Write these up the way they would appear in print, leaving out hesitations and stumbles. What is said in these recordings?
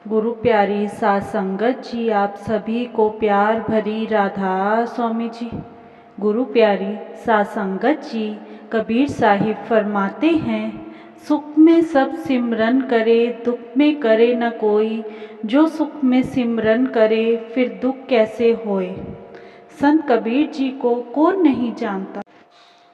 गुरु प्यारी सात संगत जी, आप सभी को प्यार भरी राधा स्वामी जी। गुरु प्यारी सात संगत जी, कबीर साहिब फरमाते हैं, सुख में सब सिमरन करे, दुख में करे न कोई। जो सुख में सिमरन करे, फिर दुख कैसे होए। संत कबीर जी को कौन नहीं जानता।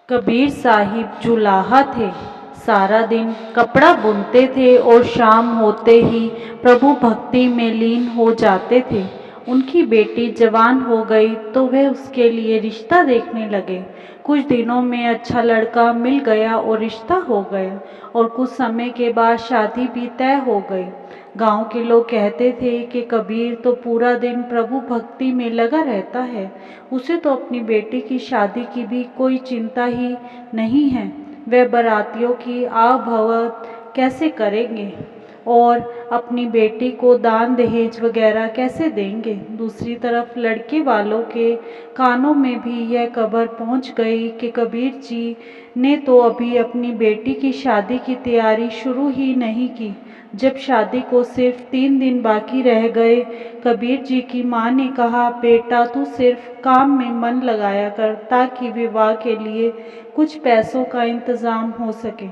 कबीर साहिब जुलाहा थे। सारा दिन कपड़ा बुनते थे और शाम होते ही प्रभु भक्ति में लीन हो जाते थे। उनकी बेटी जवान हो गई तो वे उसके लिए रिश्ता देखने लगे। कुछ दिनों में अच्छा लड़का मिल गया और रिश्ता हो गया और कुछ समय के बाद शादी भी तय हो गई। गांव के लोग कहते थे कि कबीर तो पूरा दिन प्रभु भक्ति में लगा रहता है, उसे तो अपनी बेटी की शादी की भी कोई चिंता ही नहीं है। वे बारातियों की आवभगत कैसे करेंगे और अपनी बेटी को दान दहेज वगैरह कैसे देंगे। दूसरी तरफ लड़के वालों के कानों में भी यह खबर पहुंच गई कि कबीर जी ने तो अभी अपनी बेटी की शादी की तैयारी शुरू ही नहीं की। जब शादी को सिर्फ 3 दिन बाकी रह गए, कबीर जी की माँ ने कहा, बेटा तू सिर्फ काम में मन लगाया कर ताकि विवाह के लिए कुछ पैसों का इंतज़ाम हो सके।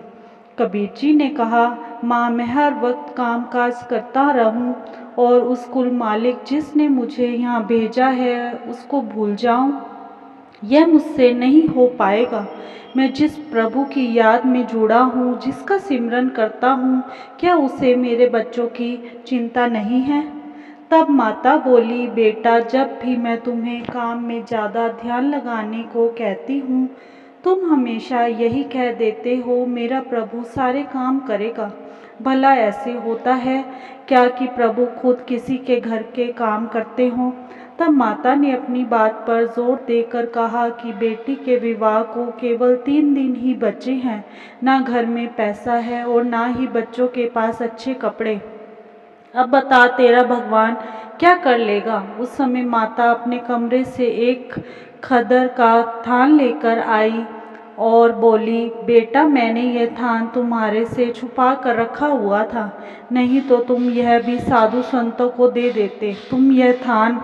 कबीर जी ने कहा, माँ मैं हर वक्त काम काज करता रहूं और उस कुल मालिक जिसने मुझे यहाँ भेजा है उसको भूल जाऊं, यह मुझसे नहीं हो पाएगा। मैं जिस प्रभु की याद में जुड़ा हूँ, जिसका सिमरन करता हूँ, क्या उसे मेरे बच्चों की चिंता नहीं है। तब माता बोली, बेटा जब भी मैं तुम्हें काम में ज़्यादा ध्यान लगाने को कहती हूँ, तुम हमेशा यही कह देते हो, मेरा प्रभु सारे काम करेगा। भला ऐसे होता है क्या कि प्रभु खुद किसी के घर के काम करते हों। तब माता ने अपनी बात पर जोर देकर कहा कि बेटी के विवाह को केवल 3 दिन ही बचे हैं, ना घर में पैसा है और ना ही बच्चों के पास अच्छे कपड़े। अब बता तेरा भगवान क्या कर लेगा। उस समय माता अपने कमरे से एक खदर का थान लेकर आई और बोली, बेटा मैंने यह थान तुम्हारे से छुपा कर रखा हुआ था, नहीं तो तुम यह भी साधु संतों को दे देते। तुम यह थान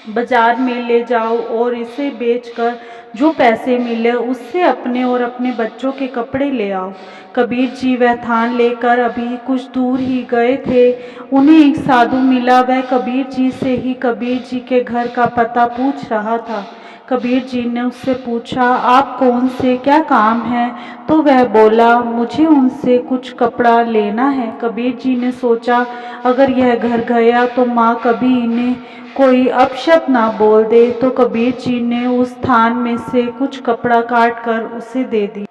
बाजार में ले जाओ और इसे बेचकर जो पैसे मिले उससे अपने और अपने बच्चों के कपड़े ले आओ। कबीर जी वह थान लेकर अभी कुछ दूर ही गए थे, उन्हें एक साधु मिला। वह कबीर जी से ही कबीर जी के घर का पता पूछ रहा था। कबीर जी ने उससे पूछा, आप कौन से क्या काम है। तो वह बोला, मुझे उनसे कुछ कपड़ा लेना है। कबीर जी ने सोचा, अगर यह घर गया तो माँ कभी इन्हें कोई अपशब्द ना बोल दे। तो कबीर जी ने उस थान में से कुछ कपड़ा काट कर उसे दे दिया।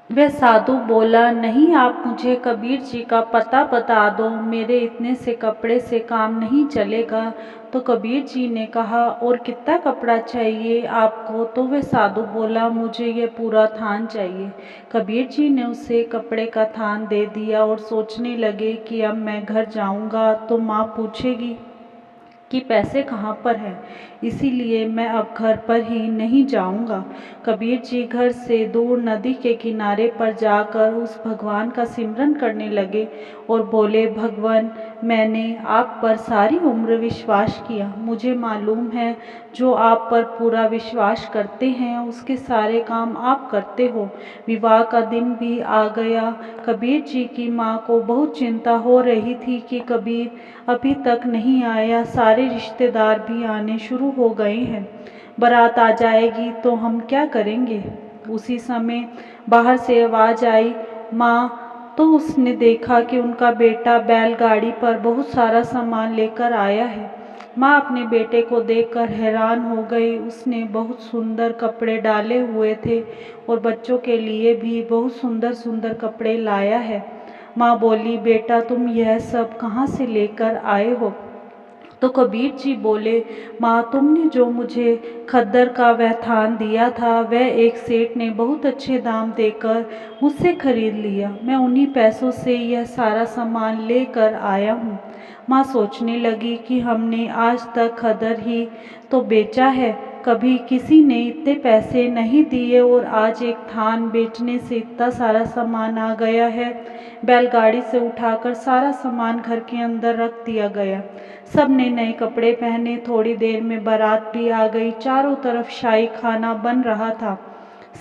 वह साधु बोला, नहीं आप मुझे कबीर जी का पता बता दो, मेरे इतने से कपड़े से काम नहीं चलेगा। तो कबीर जी ने कहा, और कितना कपड़ा चाहिए आपको। तो वह साधु बोला, मुझे ये पूरा थान चाहिए। कबीर जी ने उसे कपड़े का थान दे दिया और सोचने लगे कि अब मैं घर जाऊंगा तो माँ पूछेगी कि पैसे कहाँ पर हैं, इसीलिए मैं अब घर पर ही नहीं जाऊंगा। कबीर जी घर से दूर नदी के किनारे पर जाकर उस भगवान का सिमरन करने लगे और बोले, भगवान मैंने आप पर सारी उम्र विश्वास किया, मुझे मालूम है जो आप पर पूरा विश्वास करते हैं उसके सारे काम आप करते हो। विवाह का दिन भी आ गया। कबीर जी की माँ को बहुत चिंता हो रही थी कि कबीर अभी तक नहीं आया, सारे रिश्तेदार भी आने शुरू हो गए हैं, बारात आ जाएगी तो हम क्या करेंगे। उसी समय बाहर से आवाज़ आई, माँ। तो उसने देखा कि उनका बेटा बैलगाड़ी पर बहुत सारा सामान लेकर आया है। माँ अपने बेटे को देखकर हैरान हो गई। उसने बहुत सुंदर कपड़े डाले हुए थे और बच्चों के लिए भी बहुत सुंदर सुंदर कपड़े लाया है। माँ बोली, बेटा तुम यह सब कहाँ से लेकर आए हो। तो कबीर जी बोले, माँ तुमने जो मुझे खद्दर का वह थान दिया था, वह एक सेठ ने बहुत अच्छे दाम देकर मुझसे खरीद लिया। मैं उन्हीं पैसों से यह सारा सामान लेकर आया हूँ। माँ सोचने लगी कि हमने आज तक खद्दर ही तो बेचा है, कभी किसी ने इतने पैसे नहीं दिए और आज एक थान बेचने से इतना सारा सामान आ गया है। बैलगाड़ी से उठाकर सारा सामान घर के अंदर रख दिया गया। सब ने नए कपड़े पहने। थोड़ी देर में बारात भी आ गई। चारों तरफ शाही खाना बन रहा था।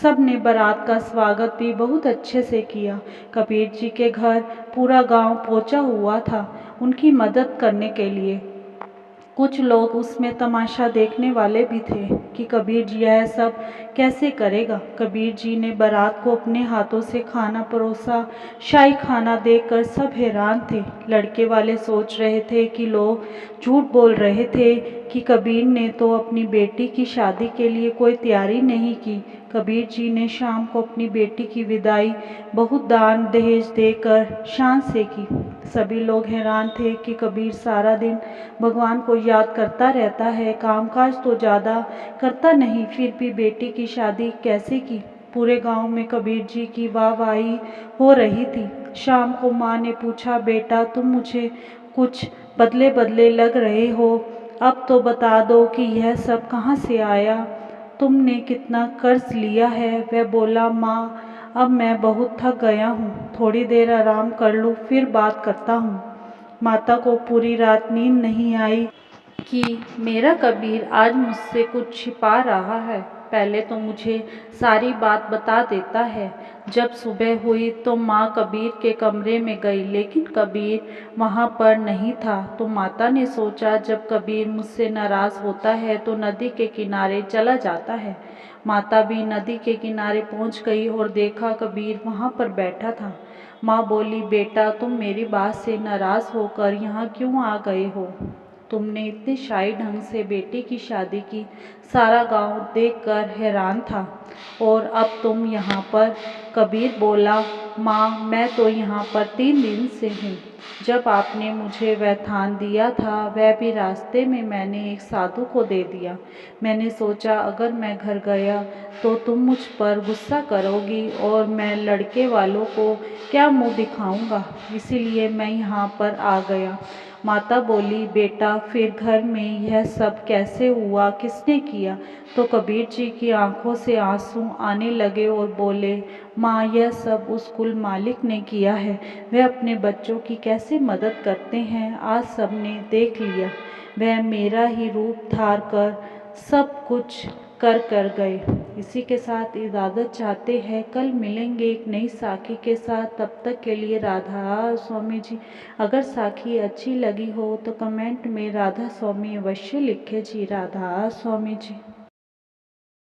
सब ने बारात का स्वागत भी बहुत अच्छे से किया। कबीर जी के घर पूरा गांव पहुंचा हुआ था उनकी मदद करने के लिए। कुछ लोग उसमें तमाशा देखने वाले भी थे कि कबीर जी यह सब कैसे करेगा। कबीर जी ने बारात को अपने हाथों से खाना परोसा। शाही खाना देखकर सब हैरान थे। लड़के वाले सोच रहे थे कि लोग झूठ बोल रहे थे कि कबीर ने तो अपनी बेटी की शादी के लिए कोई तैयारी नहीं की। कबीर जी ने शाम को अपनी बेटी की विदाई बहुत दान दहेज देकर शान से की। सभी लोग हैरान थे कि कबीर सारा दिन भगवान को याद करता रहता है, कामकाज तो ज़्यादा करता नहीं, फिर भी बेटी की शादी कैसे की। पूरे गांव में कबीर जी की वाहवाही हो रही थी। शाम को माँ ने पूछा, बेटा तुम मुझे कुछ बदले बदले लग रहे हो, अब तो बता दो कि यह सब कहाँ से आया, तुमने कितना कर्ज लिया है। वह बोला, माँ अब मैं बहुत थक गया हूँ, थोड़ी देर आराम कर लूँ फिर बात करता हूँ। माता को पूरी रात नींद नहीं आई कि मेरा कबीर आज मुझसे कुछ छिपा रहा है। पहले तो मुझे सारी बात बता देता है। जब सुबह हुई तो माँ कबीर के कमरे में गई, लेकिन कबीर वहाँ पर नहीं था। तो माता ने सोचा जब कबीर मुझसे नाराज़ होता है तो नदी के किनारे चला जाता है। माता भी नदी के किनारे पहुँच गई और देखा कबीर वहाँ पर बैठा था। माँ बोली, बेटा तुम मेरी बात से नाराज़ होकर यहाँ क्यों आ गए हो? तुमने इतने शाही ढंग से बेटी की शादी की, सारा गांव देखकर हैरान था, और अब तुम यहाँ पर। कबीर बोला, माँ मैं तो यहाँ पर 3 दिन से हूँ। जब आपने मुझे वह थान दिया था वह भी रास्ते में मैंने एक साधु को दे दिया। मैंने सोचा अगर मैं घर गया तो तुम मुझ पर गुस्सा करोगी और मैं लड़के वालों को क्या मुँह दिखाऊंगा, इसीलिए मैं यहाँ पर आ गया। माता बोली, बेटा फिर घर में यह सब कैसे हुआ, किसने किया? तो कबीर जी की आंखों से आंसू आने लगे और बोले, माँ यह सब उस कुल मालिक ने किया है। वह अपने बच्चों की कैसे मदद करते हैं आज सबने देख लिया। वह मेरा ही रूप धार कर सब कुछ कर गए। इसी के साथ इजाज़त चाहते हैं। कल मिलेंगे एक नई साखी के साथ। तब तक के लिए राधा स्वामी जी। अगर साखी अच्छी लगी हो तो कमेंट में राधा स्वामी अवश्य लिखे जी। राधा स्वामी जी।